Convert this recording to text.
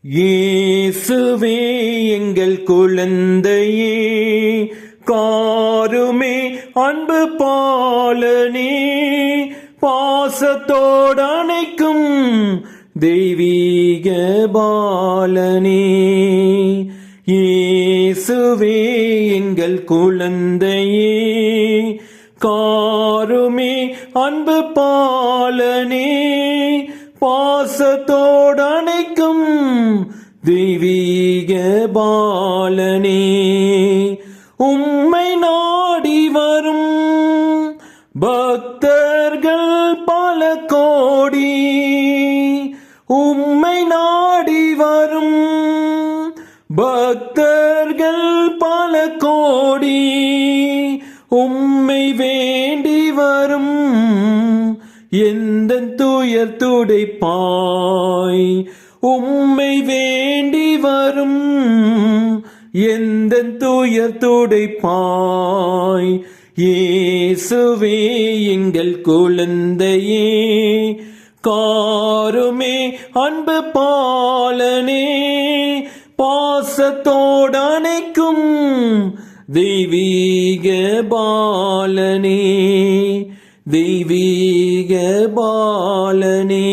இயேசுவே எங்கள் குழந்தையே, காருமே அன்பு பாலனே, பாசத்தோடு அணைக்கும் தெய்வீக பாலனே. இயேசுவே எங்கள் குழந்தையே, காருமே அன்பு பாலனே, பாசத்தோடு அணைக்கும் தெய்வீக பாலனே. உம்மை நாடி வரும் பக்தர்கள் பல கோடி, உம்மை நாடி வரும் பக்தர்கள் பல கோடி, உம்மை வேண்டி வரும் எந்தன் துயர் துடைப்பாய், உம்மை வேண்டி வரும் எந்தன் துயர் துடைப்பாய். இயேசுவே எங்கள் குழந்தையே, காருமே அன்பு பாலனே, பாசத்தோடு அணைக்கும் தெய்வீக பாலனே, தெய்வீக பாலனே.